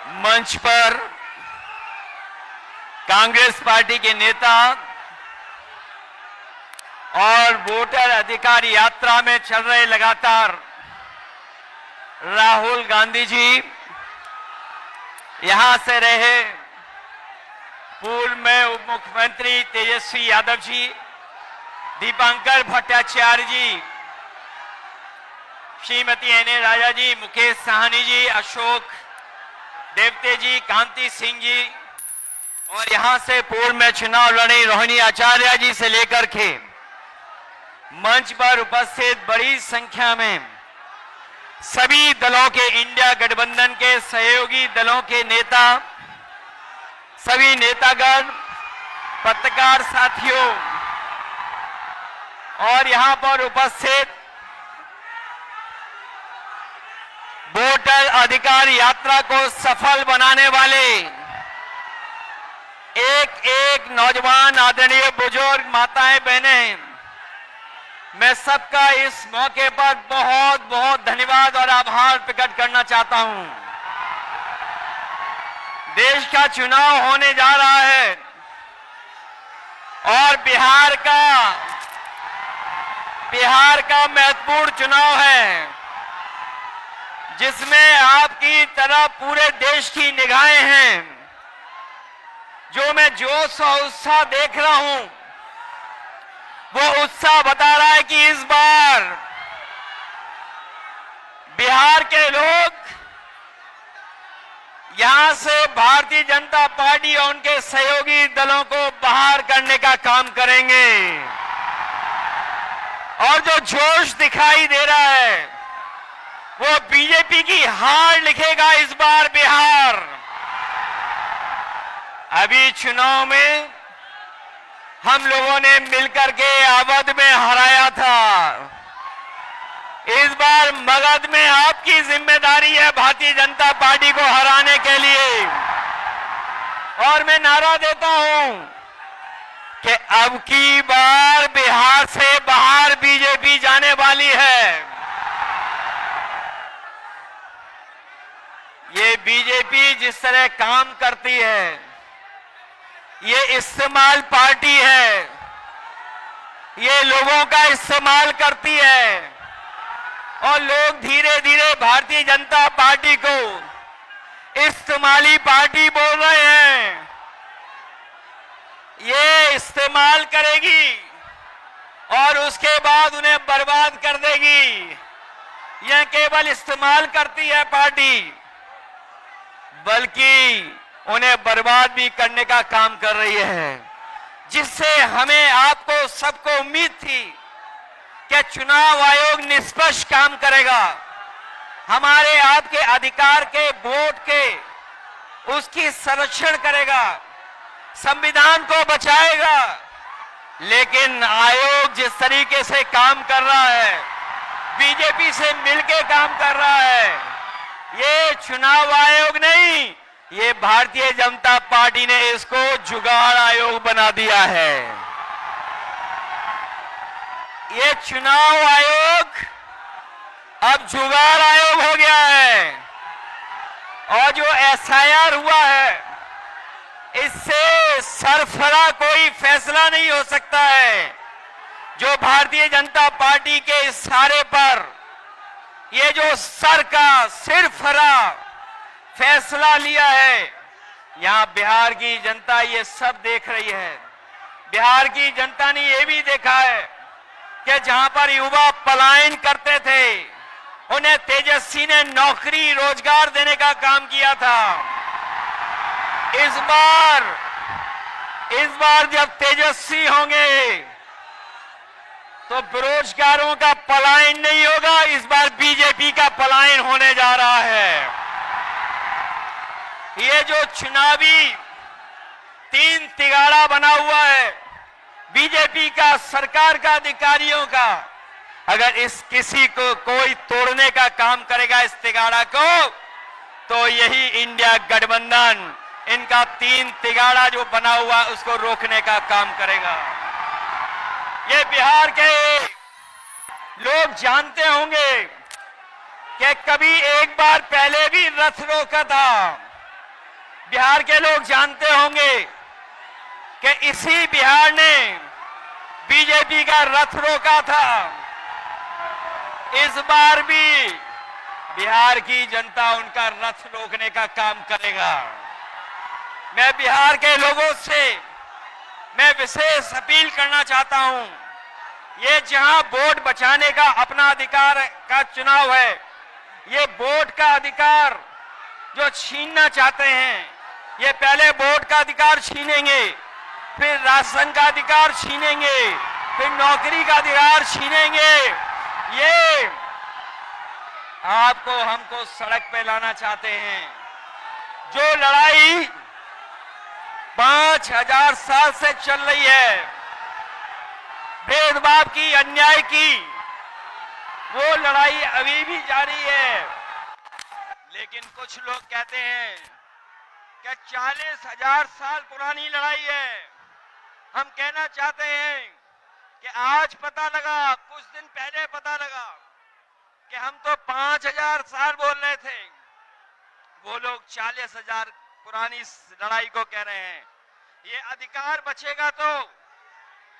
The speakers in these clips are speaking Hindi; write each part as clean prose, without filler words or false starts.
मंच पर कांग्रेस पार्टी के नेता और वोटर अधिकार यात्रा में चल रहे लगातार राहुल गांधी जी, यहां से रहे पूर्व में उप मुख्यमंत्री तेजस्वी यादव जी, दीपांकर भट्टाचार्य जी, श्रीमती एन राजा जी, मुकेश साहनी जी, अशोक देवते जी, कांति सिंह जी और यहां से पूर्व में चुनाव लड़ी रोहिणी आचार्य जी से लेकर के मंच पर उपस्थित बड़ी संख्या में सभी दलों के, इंडिया गठबंधन के सहयोगी दलों के नेता, सभी नेतागण, पत्रकार साथियों और यहां पर उपस्थित वोटर अधिकार यात्रा को सफल बनाने वाले एक एक नौजवान, आदरणीय बुजुर्ग, माताएं, बहनें, मैं सबका इस मौके पर बहुत बहुत धन्यवाद और आभार प्रकट करना चाहता हूं। देश का चुनाव होने जा रहा है और बिहार का महत्वपूर्ण चुनाव है, जिसमें आपकी तरह पूरे देश की निगाहें हैं। जो मैं जोश और उत्साह देख रहा हूं, वो उत्साह बता रहा है कि इस बार बिहार के लोग यहां से भारतीय जनता पार्टी और उनके सहयोगी दलों को बाहर करने का काम करेंगे। और जो जोश दिखाई दे रहा है वो बीजेपी की हार लिखेगा इस बार बिहार। अभी चुनाव में हम लोगों ने मिलकर के अवध में हराया था। इस बार मगध में आपकी जिम्मेदारी है भारतीय जनता पार्टी को हराने के लिए। और मैं नारा देता हूं कि अब की बार बिहार से बाहर बीजेपी जाने वाली है। ये बीजेपी जिस तरह काम करती है, ये इस्तेमाल पार्टी है, ये लोगों का इस्तेमाल करती है और लोग धीरे धीरे भारतीय जनता पार्टी को इस्तेमाली पार्टी बोल रहे हैं। ये इस्तेमाल करेगी और उसके बाद उन्हें बर्बाद कर देगी। यह केवल इस्तेमाल करती है पार्टी, बल्कि उन्हें बर्बाद भी करने का काम कर रही है, जिससे हमें, आपको, सबको उम्मीद थी कि चुनाव आयोग निष्पक्ष काम करेगा, हमारे आपके अधिकार के, वोट के, उसकी संरक्षण करेगा, संविधान को बचाएगा। लेकिन आयोग जिस तरीके से काम कर रहा है, बीजेपी से मिलकर काम कर रहा है, ये चुनाव आयोग नहीं, ये भारतीय जनता पार्टी ने इसको जुगाड़ आयोग बना दिया है। ये चुनाव आयोग अब जुगाड़ आयोग हो गया है। और जो एसआईआर हुआ है, इससे सरफरा कोई फैसला नहीं हो सकता है। जो भारतीय जनता पार्टी के इशारे पर ये जो सर का सिरफरा फैसला लिया है, यहां बिहार की जनता ये सब देख रही है। बिहार की जनता ने ये भी देखा है कि जहां पर युवा पलायन करते थे, उन्हें तेजस्वी ने नौकरी, रोजगार देने का काम किया था। इस बार जब तेजस्वी होंगे तो बेरोजगारों का पलायन नहीं होगा, इस बार बीजेपी का पलायन होने जा रहा है। ये जो चुनावी तीन तिगाड़ा बना हुआ है बीजेपी का, सरकार का, अधिकारियों का, अगर इस किसी को कोई तोड़ने का काम करेगा इस तिगाड़ा को, तो यही इंडिया गठबंधन इनका तीन तिगाड़ा जो बना हुआ उसको रोकने का काम करेगा। ये बिहार के लोग जानते होंगे कि कभी एक बार पहले भी रथ रोका था, बिहार के लोग जानते होंगे कि इसी बिहार ने बीजेपी का रथ रोका था। इस बार भी बिहार की जनता उनका रथ रोकने का काम करेगा। मैं बिहार के लोगों से मैं विशेष अपील करना चाहता हूं, ये जहां वोट बचाने का अपना अधिकार का चुनाव है, ये वोट का अधिकार जो छीनना चाहते हैं, ये पहले वोट का अधिकार छीनेंगे, फिर राशन का अधिकार छीनेंगे, फिर नौकरी का अधिकार छीनेंगे। ये आपको हमको सड़क पे लाना चाहते हैं। जो लड़ाई 5000 साल से चल रही है, भेदभाव की, अन्याय की, वो लड़ाई अभी भी जारी है। लेकिन कुछ लोग कहते हैं कि 40,000 साल पुरानी लड़ाई है। हम कहना चाहते हैं कि आज पता लगा, कुछ दिन पहले पता लगा कि हम तो 5000 साल बोल रहे थे, वो लोग 40,000 पुरानी लड़ाई को कह रहे हैं। ये अधिकार बचेगा तो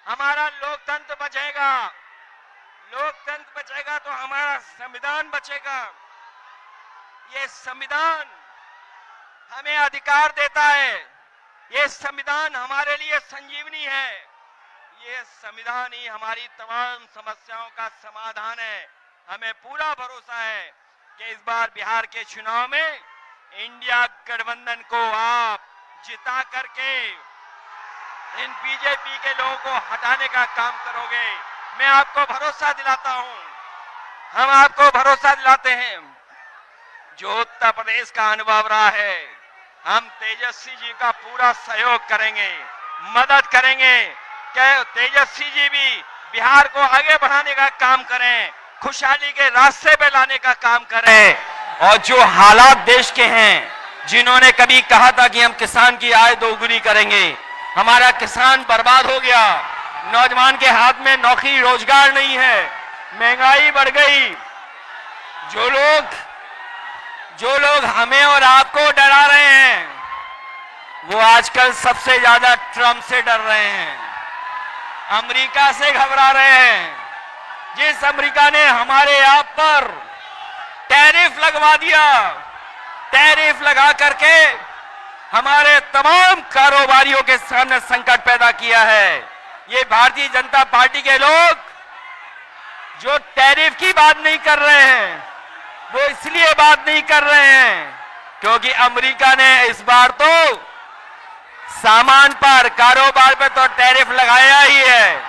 हमारा लोकतंत्र बचेगा, लोकतंत्र बचेगा तो हमारा संविधान बचेगा। ये संविधान हमें अधिकार देता है, ये संविधान हमारे लिए संजीवनी है, ये संविधान ही हमारी तमाम समस्याओं का समाधान है। हमें पूरा भरोसा है कि इस बार बिहार के चुनाव में इंडिया गठबंधन को आप जिता करके इन बीजेपी के लोगों को हटाने का काम करोगे। मैं आपको भरोसा दिलाता हूं, हम आपको भरोसा दिलाते हैं। जो उत्तर प्रदेश का अनुभव रहा है, हम तेजस्वी जी का पूरा सहयोग करेंगे, मदद करेंगे कि तेजस्वी जी भी बिहार को आगे बढ़ाने का काम करें, खुशहाली के रास्ते पे लाने का काम करें। और जो हालात देश के हैं, जिन्होंने कभी कहा था कि हम किसान की आय दोगुनी करेंगे, हमारा किसान बर्बाद हो गया, नौजवान के हाथ में नौकरी रोजगार नहीं है, महंगाई बढ़ गई। जो लोग हमें और आपको डरा रहे हैं, वो आजकल सबसे ज्यादा ट्रंप से डर रहे हैं, अमेरिका से घबरा रहे हैं। जिस अमेरिका ने हमारे आप पर टैरिफ लगवा दिया, टैरिफ लगा करके हमारे तमाम कारोबारियों के सामने संकट पैदा किया है। ये भारतीय जनता पार्टी के लोग जो टैरिफ की बात नहीं कर रहे हैं, वो इसलिए बात नहीं कर रहे हैं क्योंकि अमेरिका ने इस बार तो सामान पर, कारोबार पर तो टैरिफ लगाया ही है,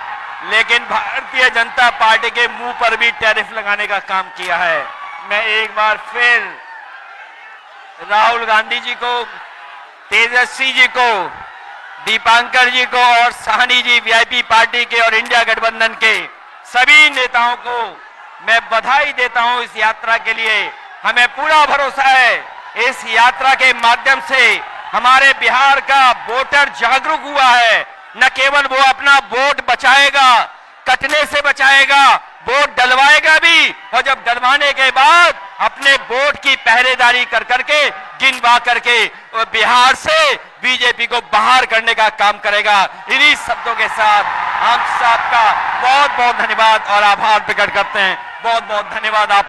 लेकिन भारतीय जनता पार्टी के मुंह पर भी टैरिफ लगाने का काम किया है। मैं एक बार फिर राहुल गांधी जी को, तेजस्वी जी को, दीपांकर जी को और साहनी जी वीआईपी पार्टी के और इंडिया गठबंधन के सभी नेताओं को मैं बधाई देता हूं इस यात्रा के लिए। हमें पूरा भरोसा है इस यात्रा के माध्यम से हमारे बिहार का वोटर जागरूक हुआ है। न केवल वो अपना वोट बचाएगा, कटने से बचाएगा, वोट डलवाएगा भी, और जब डलवाने के बाद अपने वोट की पहरेदारी कर करके, गिनवा करके बिहार से बीजेपी को बाहर करने का काम करेगा। इन्हीं शब्दों के साथ हम सबका बहुत बहुत धन्यवाद और आभार प्रकट करते हैं। बहुत बहुत धन्यवाद आप